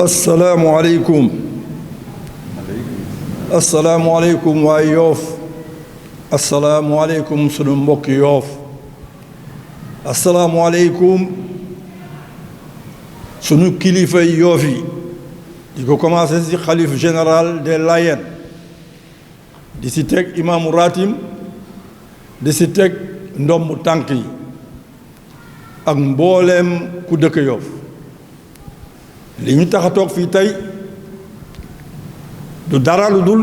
asalaamualeykum asalaamualeykum waa Yoof asalaamualeykum sunu mbokki Yoof asalaamualeykum sunu kilifa Yoof yi di ko commencé ci xalif général des Layènes di ci teg imaamu Ratim di ci teg ndombu tànk yi ak mbooleem ku dëkk Yoof li ñu tax a toog fii tey du dara lu dul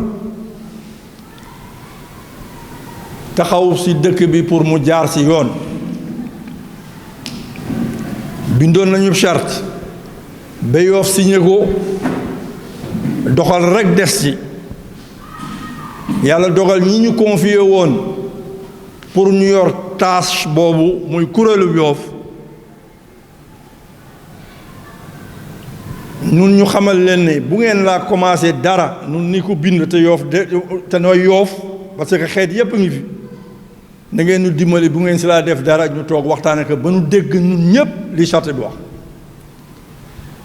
taxaw ci dëkk bi pour mu jaar ci yoon bindoon nañu charte ba Yoof signé ko doxal rekk des ci yàlla dogal ñi ñu confié woon pour ñu yor tâche boobu muy kuréelu Yoof ñun ñu xamal leen ne bu ngeen laa commencé dara ñun ni ko bind te Yoof te nooy Yoof parce que xeet yépp ngi fi na ngeen ñu dimbali bu ngeen si laa def dara ñu toog waxtaane ko ba nu dégg ñun ñépp li charte bi wax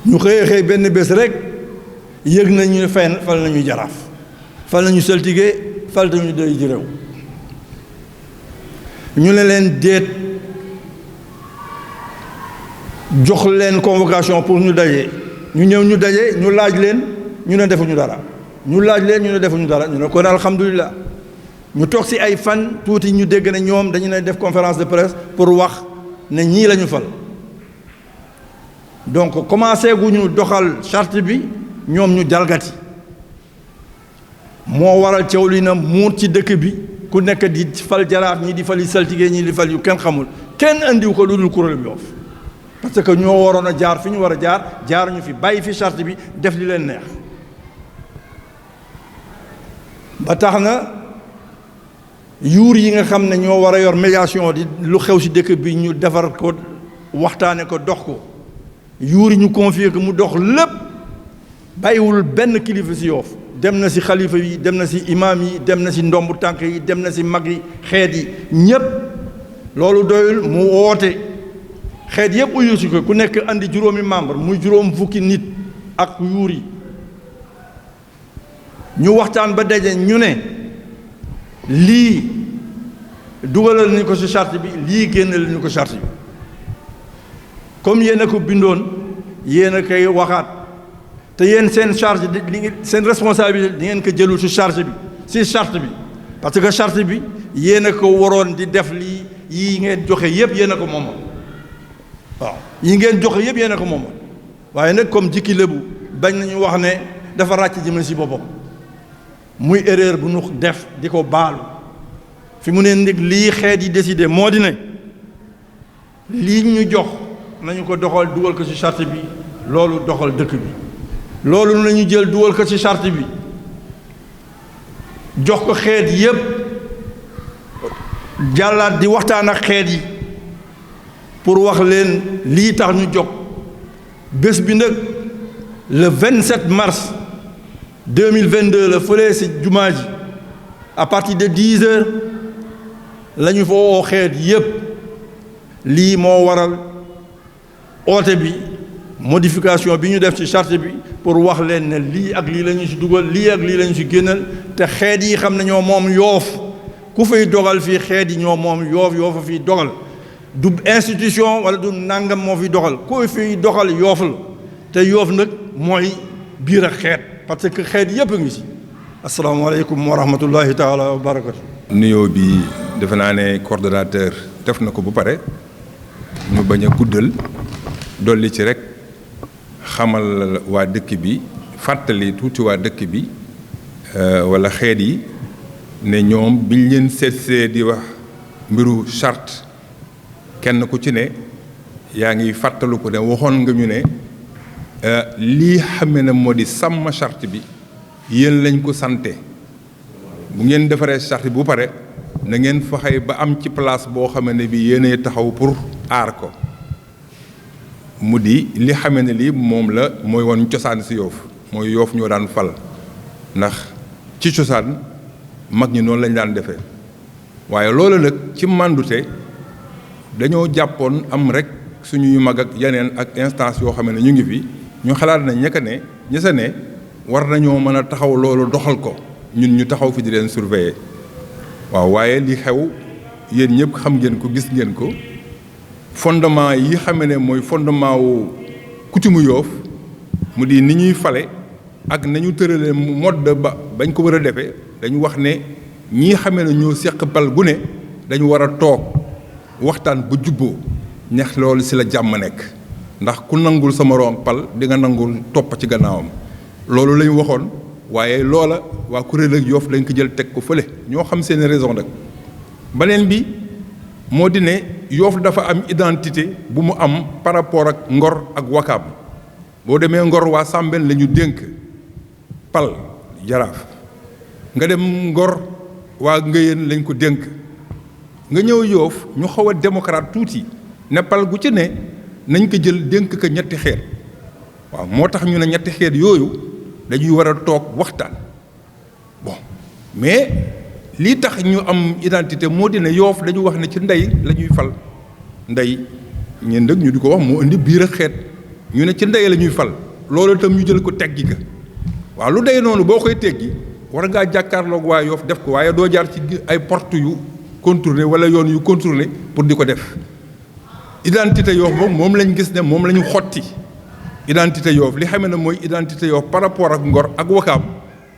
ñu xëy benn bés rek yëg nañu ne fal nañu jaraaf fal nañu saltige fal nañu doy ji réew ñu ne leen déet jox leen convocation pour ñu daje ñu ñëw ñu daje ñu laaj leen ñu ne defuñu dara ñu laaj leen ñu ne defuñu dara ñu ne kon alhamdulilah ñu toog ci ay fan tuuti ñu dégg ne ñoom dañu ne def conférence de presse pour wax ne ñii la ñu fal donc commencé gu ñu doxal charte bi ñoom ñu jalgati moo waral coow li na muut ci dëkk bi ku nekk di fal jaraaf ñi di fal yi saltige ñi di fal yu kenn xamul kenn andiw ko lu dul kuréel Yoof parce que ñoo waroon a jaar fi ñu war a jaar jaaruñu fi bàyyi fi charte bi def li leen neex ba tax na yuur yi nga xam ne ñoo war a yor médiation di lu xew ci dëkk bi ñu defar ko waxtaane ko dox ko yuur yi ñu confié ko mu dox lépp bàyyiwul benn kilifa ci Yoof dem na ci xalifa yi dem na ci imaam yi dem na ci ndombu tànk yi dem na ci mag yi xeet yi ñépp loolu doyul mu woote xeet yépp uyu si ko ku nekk andi juróomi membre muy juróom fukki nit ak yuur yi ñu waxtaan ba daje ñu ne lii dugalal ni ko ci charte bi lii génnal ni ko charte bi comme yéen a ko bindoon yéen a koy waxaat te yéen seen charge li seen responsabilité di ngeen ko jëlul ci charge bi ci charte bi parce que charte bi yéen a ko waroon di def lii yii ngeen joxe yépp yéen a ko moomoon waaw yi ngeen joxe yépp yéen a ko moomoon waaye nag comme jikki lébu bañ nañu wax ne dafa ràcc jëme ci boppam muy erreur bu nu def di ko baalu fi mu ne ndig lii xeet yi décidé moo di ne lii ñu jox nañu ko doxal dugal ko ci charte bi loolu doxal dëkk bi loolu nañu jël dugal ko ci charte bi jox ko xeet yépp jàllaat di waxtaan ak xeet yi pour wax leen lii tax ñu jóg bés bi nag le 27 mars 2022 la fële ci jumaa ji à partir de 10 heures la ñu fa woo xeet yépp lii moo waral oote bi modification bi ñu def ci charte bi pour wax leen ne lii ak lii la ñu ci dugal lii ak lii la ñu ci génnal te xeet yi xam ne ñoo moom Yoof ku fay dogal fii xeet yi ñoo moom Yoof Yoof a fii dogal du institution wala du nangam moo fi doxal koy fi doxal Yoof la te Yoof nag mooy biir ak xeet parce que xeet yépp a ngi ci asalaamaaleykum wa rahmatullahi taala wa barakatu nuyoo bi defe naa ne coordonnateur def na ko bu pare ñu bañ a guddal dolli ci rek xamal waa dëkk bi fàttali tuuti waa dëkk bi wala xeet yi ne ñoom biñ leen seetsee di wax mbiru charte kenn ku ci ne yaa ngi fàttalu ko ne waxoon nga ñu ne lii xame na moo di sàmm charte bi yéen lañ ko sante bu ngeen defaree charte bi bu pare na ngeen fexe ba am ci place boo xam ne bi yéenay taxaw pour aar ko mu di li xame ne lii moom la mooy woon cosaan ci Yoof mooy Yoof ñoo daan fal ndax ci cosaan mag ñi noonu lañ daan defee waaye loolu nag ci màndute dañoo jàppoon am rek suñuy mag ak yeneen ak instance yoo xam ne ñu ngi fi ñu xalaat na ña ne ña sa ne war nañoo mën a taxaw loolu doxal ko ñun ñu taxaw fi di leen surveiller waaw waaye li xew yéen ñëpp xam ngeen ko gis ngeen ko fondement yi xam ne mooy fondement wu coutume Yoff mu di ni ñuy fale ak nañu tëralee mode ba bañ ko war a defee dañu wax ne ñii xamee ne ñoo seq pal gu ne dañu war a toog waxtaan ba jubboo ñax loolu ci la jàmm nekk ndax ku nangul sa moroom pal di nga nangul topp ci gannaawam loolu la ñu waxoon waaye loola waa kuréel ak Yoff dañ ko jël teg ko fële ñoo xam seen raison nag beneen bi moo di ne Yoff dafa am identité bu mu am par rapport ak Ngor ak Wakaam boo demee Ngor waa Sàmben la ñu dénk pal jaraaf nga dem Ngor waa Ngéyeen lañ ko dénk nga ñëw Yoff ñu xaw a démocrate tuuti ne pal gu ci ne nañ ko jël dénk ko ñetti xeet waaw moo tax ñu ne ñetti xeet yooyu dañuy war a toog waxtaan bon mais lii tax ñu am identité moo di ne Yoff dañu wax ne ci ndey la ñuy fal ndey ñeen dëgg ñu di ko wax moo indi biir ak xeet ñu ne ci ndey la ñuy fal loolu itam ñu jël ko teggi ka waaw lu day noonu boo koy teggi war ngaa jàkkaarloog waa Yoff def ko waaye doo jaar ci ay porte yu contourné wala yoon yu contourné pour di ko def identité Yoff moom lañ gis ne moom la ñu xotti identité Yoff li xamee ne mooy identité Yoff par rapport ak Ngor ak Wakaam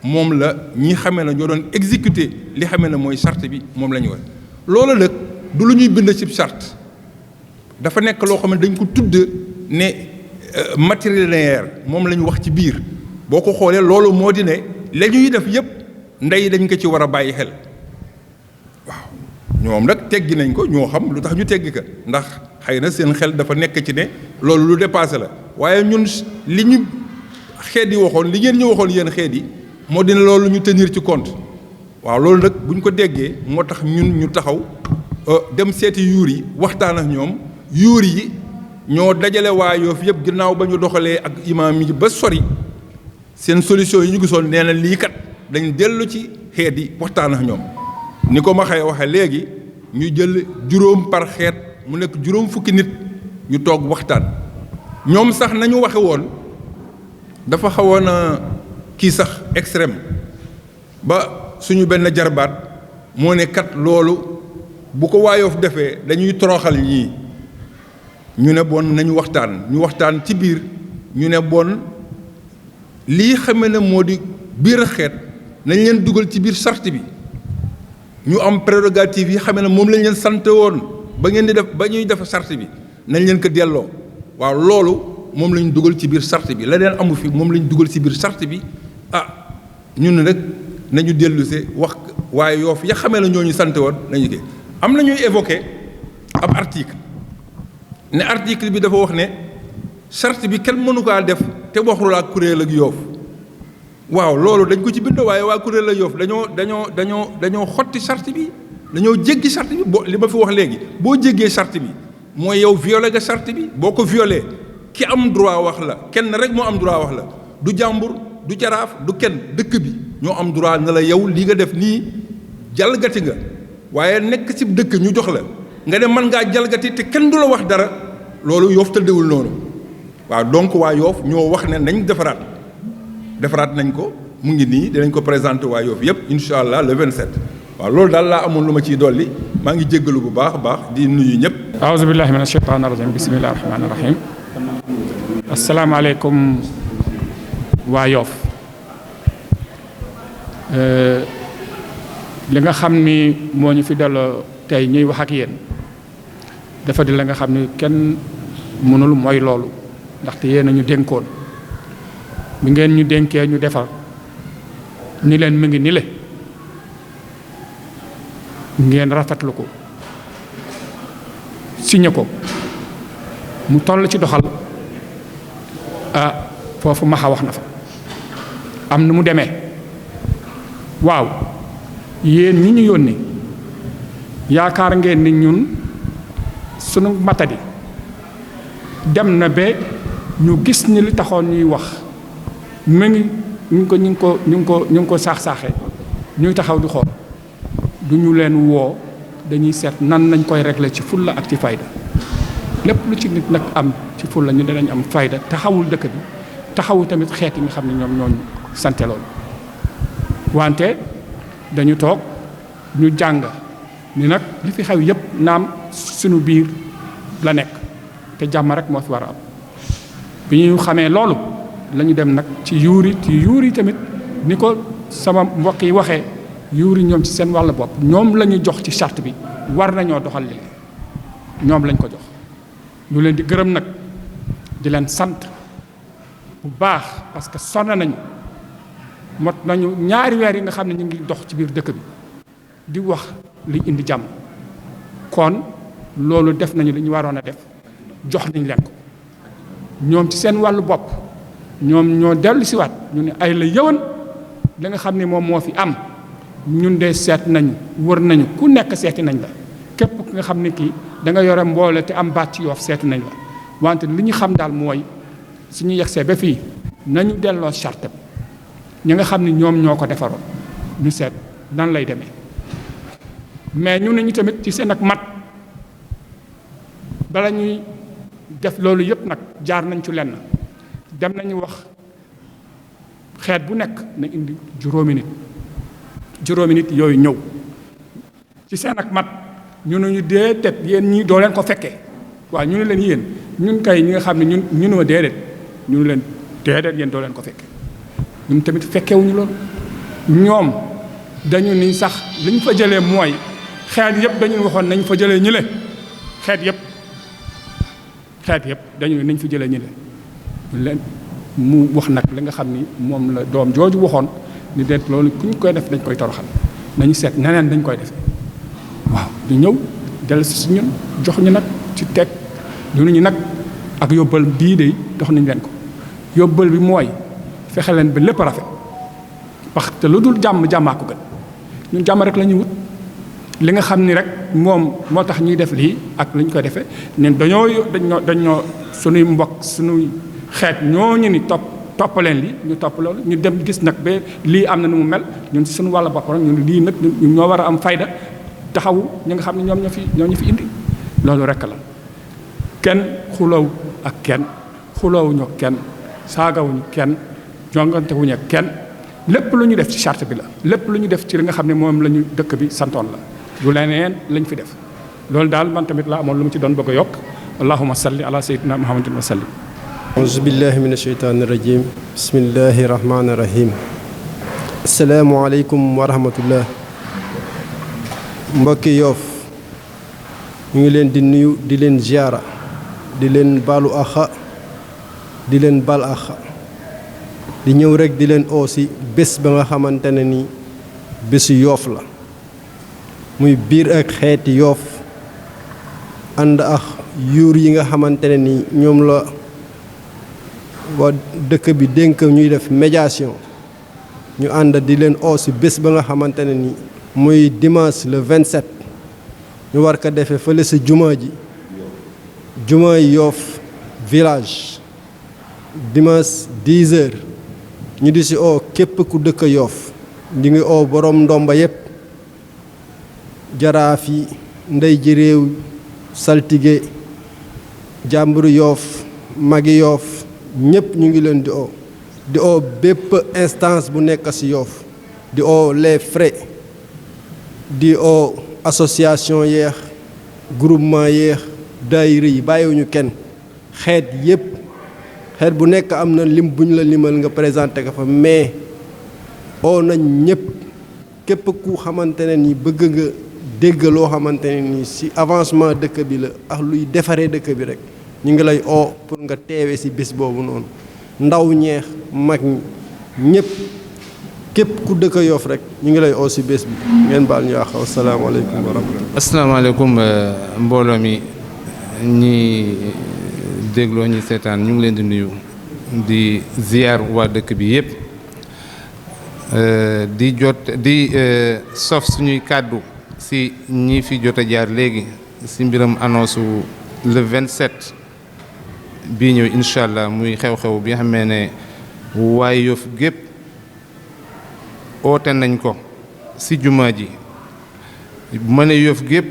moom la ñi xamee ne ñoo doon exécuter li xamee ne mooy charte bi moom la ñu wax loolu nag du lu ñuy bind ci charte dafa nekk loo xam ne dañ ko tudd ne matériel linéaire moom la ñu wax ci biir boo ko xoolee loolu moo di ne la ñuy def yépp ndey dañ ko ci war a bàyyi xel waaw ñoom nag teggi nañ ko ñoo xam lu tax ñu teggi ko ndax xëy na seen xel dafa nekk ci ne loolu lu dépassé la waaye ñun li ñu xeet yi waxoon li ngeen ñu waxoon yéen xeet yi moo dina loolu ñu tenir ci compte waaw loolu nag bu ñu ko déggee moo tax ñun ñu taxaw dem seeti yuur yi waxtaan ak ñoom yuur yi ñoo dajale waa Yoff yëpp ginnaaw ba ñu doxalee ak imaam yi ba sori seen solution yi ñu gisoon nee na lii kat dañ dellu ci xeet yi waxtaan ak ñoom ni ko ma xëy waxe léegi ñu jël juróom par xeet mu nekk juróom fukki nit ñu toog waxtaan ñoom sax nañu waxe woon dafa xawoon a kii sax extrême ba suñu benn jarbaat moo ne kat loolu bu ko waa Yoff defee dañuy toroxal ñii ñu ne bon nañu waxtaan ñu waxtaan ci biir ñu ne bon lii xame ne moo di biir xeet nañ leen dugal ci biir charte bi ñu am prérogative yi xame ne moom lañ leen sant woon ba ngeen di def ba ñuy def charte bi nañ leen ko delloo waaw loolu moom lañ dugal ci biir charte bi la leen amu fi moom lañ dugal ci biir charte bi ñun rek nañu dellusee wax waaye Yoff ya xamee la ñoo ñu sant woon nañu kii am na ñuy évoqué ab article ne article bi dafa wax ne charte bi kenn mënu kaa def te waxul ak kuréel ak Yoff waaw loolu dañ ko ci bind waaye waa kuréel ak Yoff dañoo xotti charte bi dañoo jéggi charte bi li ma fi wax léegi boo jéggee charte bi mooy yow violé nga charte bi boo ko violé ki am droit wax la kenn rek moo am droit wax la du jàmbur du jaraaf du kenn dëkk bi ñoo am droit ne la yow li nga def nii jalgati nga waaye nekk ci dëkk ñu jox la nga ne mën ngaa jalgati te kenn du la wax dara loolu Yoff tëddewul noonu waaw donc waa Yoff ñoo wax ne nañ defaraat nañ ko mu ngi nii dinañ ko présenté waa Yoff yëpp incha allah le 27 waaw loolu daal laa amoon lu ma ciy dolli maa ngi jéggalu bu baax a baax di nuyu ñëpp. aouzu billahi mina shaytaani rajim bismillahi rahmaani rahim asalaamaaleykum waa Yoff li nga xam ni moo ñu fi delloo tey ñuy wax ak yéen dafa di la nga xam ni kenn mënul mooy loolu ndaxte yéen a ñu dénkoon bi ngeen ñu dénkee ñu defar ni leen mu ngi ni le ngeen rafetlu ko signé ko mu toll ci doxal foofu maxa wax na fa am nu mu demee waaw yéen ñi ñu yónni yaakaar ngeen ni ñun sunu matadi dem na ba ñu gis ni li taxoon ñuy wax mu ngi ñu ngi ko saax-saaxee ñuy taxaw di xool du ñu leen woo dañuy seet nan nañ koy régler ci fulla ak ci fayda lépp lu ci nit nag am ci fulla ñu danañ am fayda taxawul dëkk bi taxawu tamit xeet yi nga xam ne ñoom ñooñu sante loolu wante dañu toog ñu jàng ni nag li fi xew yépp naam suñu biir la nekk te jàmm rek moo fi war a am bi ñu xamee loolu la ñu dem nag ci yuuri tamit ni ko sama mbokk yi waxee yuuri ñoom ci seen wàll bopp ñoom la ñu jox ci charte bi war nañoo doxal li ñoom lañ ko jox ñu leen di gërëm nag di leen sant bu baax parce que sonn nañu mot nañu ñaari weer yi nga xam ne ñu ngi dox ci biir dëkk bi di wax li indi jàmm kon loolu def nañu li ñu waroon a def jox nañ leen ko ñoom ci seen wàllu bopp ñoom ñoo dellu siwaat ñu ne ay la yëwan li nga xam ne moom moo fi am ñun de seet nañu wër nañu ku nekk seeti nañ la képp ki nga xam ne kii da nga yore mboole te am baat ci Yoff seeti nañ la wante li ñu xam daal mooy suñu yegsee ba fii nañu delloo charte ñi nga xam ne ñoom ñoo ko defaroon ñu seet nan lay demee mais ñu ne ñu tamit ci seen ak mat bala ñuy def loolu yëpp nag jaar nañ ci lenn dem nañu wax xeet bu nekk na indi juróomi nit yooyu ñëw ci seen ak mat ñu ne ñu déedéet yéen ñii doo leen ko fekkee waaw ñu ne leen yéen ñun kay ñi nga xam ne ñu ne déedéet ñu ne leen déedéet yéen doo leen ko fekkee ñun tamit fekkewuñu loolu ñoom dañu ni sax li ñu fa jëlee mooy xeet yëpp dañu waxoon nañ fa jëlee ñi le xeet yëpp dañu nañ fa jëlee ñi le leen mu wax nag li nga xam ni moom la doom jooju waxoon ni deet loolu ku ñu koy def dañ koy toroxal nañu seet neneen dañ koy def waaw ñu ñëw dellu si ñun jox ñu nag ci teg ñu ne ñu nag ak yóbbal bii de dox nañ leen ko yóbbal bi mooy fexe leen ba lépp rafet parce que lu dul jàmmaa ko gën ñun jàmm rek la ñuy wut li nga xam ni rek moom moo tax ñuy def lii ak li ñu koy defee ñun dañoo suñuy mbokk suñuy xeet ñooñu ni toppaleen li ñu topp loolu ñu dem gis nag ba lii am na nu mu mel ñun ci suñu wàll bopp rek ñun lii nag ñun ñoo war a am fayda taxawu ñi nga xam ne ñoom ñoo ñu fi indi loolu rek la kenn xuloow ak kenn xuloowuñu kenn saagawuñu kenn jongantewuñu ak kenn lépp lu ñu def ci charte bi la lépp lu ñu def ci li nga xam ne moom la ñu dëkk bi santoon la du leneen lañ fi def loolu daal man tamit laa amoon lu mu ci doon bëgg a yokk allahumma salli ala sayyidina muhammadin wa sallim auzu billahi min asheytaani rajim bismillahi rahmaani rahim asalaamualeykum wa rahmatullah mbokki Yoff ñu ngi leen di nuyu di leen ziara di leen baalu axa di leen bal axa di ñëw rek di leen aussi bés ba nga xamante ne ni bésu Yoff la muy biir ak xeeti Yoff ànd ak yuur yi nga xamante ne ni ñoom la waa dëkk bi dénk ñuy def médiation ñu ànd di leen aussi bés ba nga xamante ne ni muy dimanche le 27 ñu war ko defee fële sa jumaa yi Yoff village dimanche 10 heures ñu di si oo képp ku dëkk Yoff ñu ngi oo borom ndomba yépp jaraaf yi ndey ji réew saltige jàmburu Yoff magi Yoff ñëpp ñu ngi leen di oo bépp instance bu nekk ci Yoff di oo les frais di oo association yeex groupement yeex daayira yi bàyyiwuñu kenn xeet yépp xeet bu nekk am na lim bu ñu la limal nga présenté ko fa mais oo nañ ñëpp képp ku xamante ne ni bëgg nga dégg loo xamante ne ni ci avancement dëkk bi la ak luy defaree dëkk bi rek ñu ngi lay oo pour nga teewee ci bés boobu noonu ndaw ñeex mag ñëpp képp ku dëkk Yoff rek ñu ngi lay oo ci bés bi ngeen baal ñu wax asalaamaaleykum wa rahmatulah. asalaamaaleykum mbooloo mi ñi dégloo ñi seetaan ñu ngi leen di nuyu di ziar waa dëkk bi yëpp di sof suñuy kàddu ci ñi fi jot a jaar léegi ci mbiram annonce le 27 bii ñëw incha allah muy xew-xew bi nga xam ne waaye Yoff gépp oote nañ ko ci jumaa ji bu ma ne Yoff gépp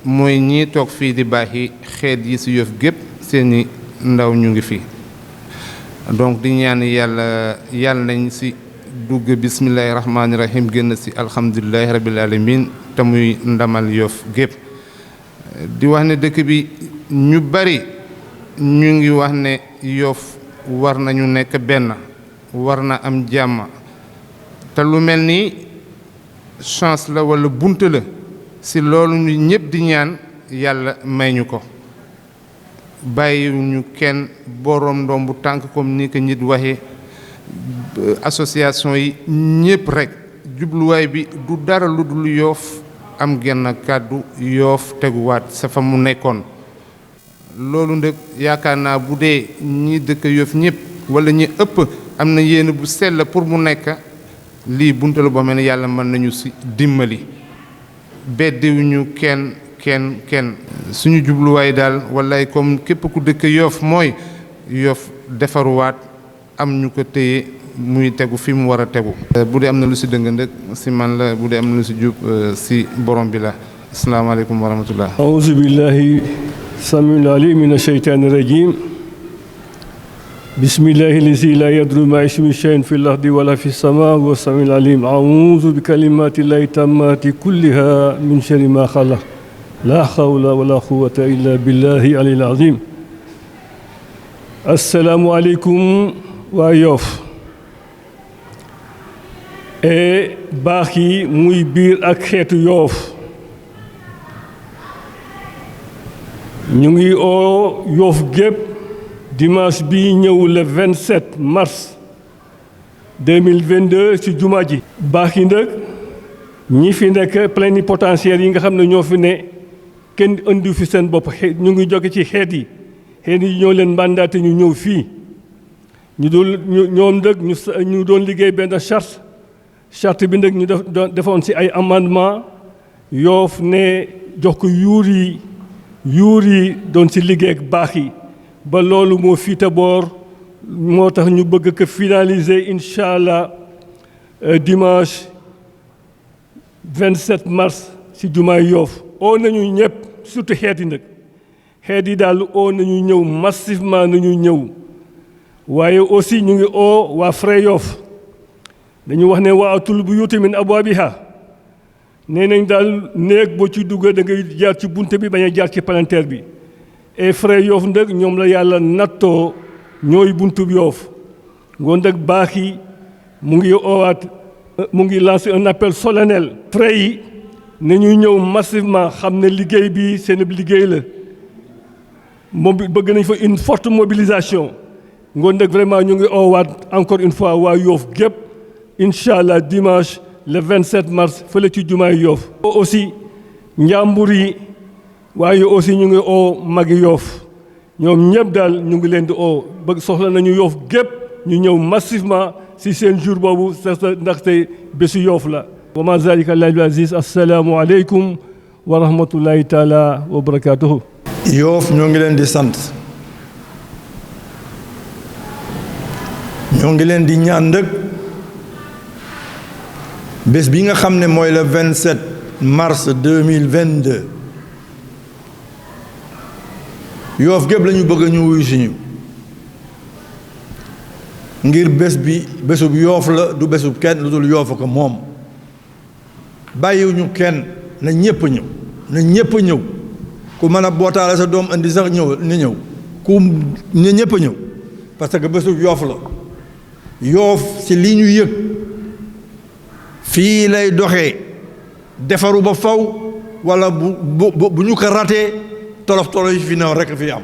mooy ñii toog fii di baaxi xeet yi ci Yoff gépp seeni ndaw ñu ngi fi donc di ñaan yàlla nañ si dugg bismillahi rahmaani rahim génn si alhamdulilahi rabil alamin te muy ndamal Yoff gépp di wax ne dëkk bi ñu bari ñu ngi wax ne Yoff war nañu nekk benn war na am jàmm te lu mel ni chance la walla bunt la si loolu ñu ñëpp di ñaan yàlla may ñu ko bàyyiwuñu kenn boroom ndombu tànk comme ni ko nit waxee association yi ñëpp rekk jubluwaay bi du dara lu dul Yoff am genn kàddu Yoff teguwaat sa fa mu nekkoon loolu ndëg yaakaar naa bu dee ñi dëkk Yoff ñëpp walla ñi ëpp am na yéene bu sell pour mu nekk lii bunta la boo mel ne yàlla mën nañu ci dimbali beddiwuñu kenn suñu jubluwaay daal wallaay comme képp ku dëkk Yoff mooy Yoff defaruwaat am ñu ko téye muy tegu fi mu war a tegu bu dee am na lu ci dëng ndëg ci man la bu dee am na lu ci jub ci borom bi la asalaamaaleykum wa rahmatullah auzu billahi samiul alim min asheytaani rajim bismillahi lazi la yadru ma ismi shay'in fi l-ardi wala fi s-samaa wa samiul alim auzu bi kalimati llahi tammati kulliha min sharri ma xalaq la hawla wala quwwata illa billahi aliyil azim assalaamu aleykum waa Yoff e baax yi muy biir ak xeetu Yoff ñu ngi oo Yoff gépp dimanche bi ñëw le 27 mars 2022 ci jumaa ji baax yi nag ñi fi nekk plénipotentiaires yi nga xam ne ñoo fi ne kenn indi fi seen bopp ñu ngi jóge ci xeet yi ñoo leen mandaté ñu ñëw fii ñoom nag ñu doon liggéey benn charte bi nag ñu defoon ci ay amendement Yoff ne jox ko yuur yi doon ci liggéey ak baax yi ba loolu moo fiite boor moo tax ñu bëgg ko finaliser incha allah dimanche 27 mars ci jumaay Yoff oo nañu ñëpp surtout xeet yi nag xeet yi daal oo nañu ñëw massivement nañu ñëw waaye aussi ñu ngi oo waa Frère Yoff dañu wax ne waa atul buyuuta min abwaabiha nee nañ daal néeg boo ci dugg da ngay jaar ci bunte bi bañ a jaar ci palanteer bi et Frère Yoff nag ñoom la yàlla nattoo ñooy buntu Yoff ngoon nag baax yi mu ngi lancé un appel solennel frère yi ne ñu ñëw massivement xam ne liggéey bi seen liggéey la moom bëgg nañ fa une forte mobilisation ngoon nag vraiment ñu ngi oowaat encore une fois waa Yoff gépp incha allah dimanche le 27 mars fële ci jumaay Yoff aussi njàmbur yi waaye aussi ñu ngi oo magi Yoff ñoom ñëpp daal ñu ngi leen di oo bëgg soxla nañu Yoff gépp ñu ñëw massivement ci seen jour boobu ndaxte bésu Yoff la wa ma zalika allahi bi aziz assalaamu aleykum wa rahmatullahi taala wa barakatuhu Yoff ñoo ngi leen di sant ñoo ngi leen di ñaan ndëg bés bi nga xam ne mooy le 27 mars 2022 Yoff gépp la ñu bëgg ñu wuyu si ñu ngir bés bi bésub Yoff la du bésub kenn lu dul Yoff ko moom bàyyiwuñu kenn na ñëpp ñëw na ñëpp ñëw ku mën a bootaale sa doom indi sax ñëw ni ñëw ku na ñëpp ñëw parce que bésub Yoff la Yoff si lii ñu yëg fii lay doxee defaru ba faw walla bu ñu ko ratee tolof tolof yi fi new rekk fi am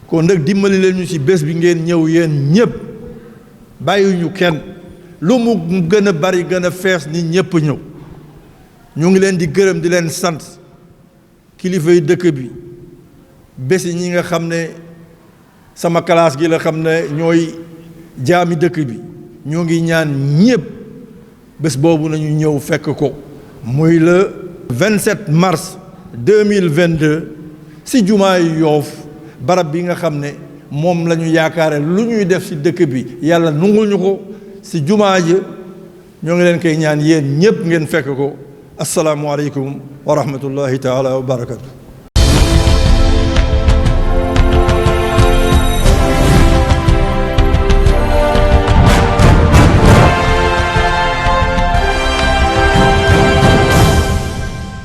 kon nag dimbali leen ñu ci bés bi ngeen ñëw yéen ñëpp bàyyiwuñu kenn lu mu gën a bari gën a fees ni ñëpp ñëw ñu ngi leen di gërëm di leen sant kilifa yi dëkk bi bés yi ñi nga xam ne sama classe gi la xam ne ñooy jaami dëkk bi ñoo ngi ñaan ñëpp bés boobu nañu ñëw fekk ko muy le 27 mars 2022 ci jumaay Yoff barab bi nga xam ne moom la ñu yaakaare lu ñuy def ci dëkk bi yàlla nungul ñu ko ci jumaa ji ñoo ngi leen koy ñaan yéen ñëpp ngeen fekk ko asalaamualeykum wa rahmatullahi taala wa barakatu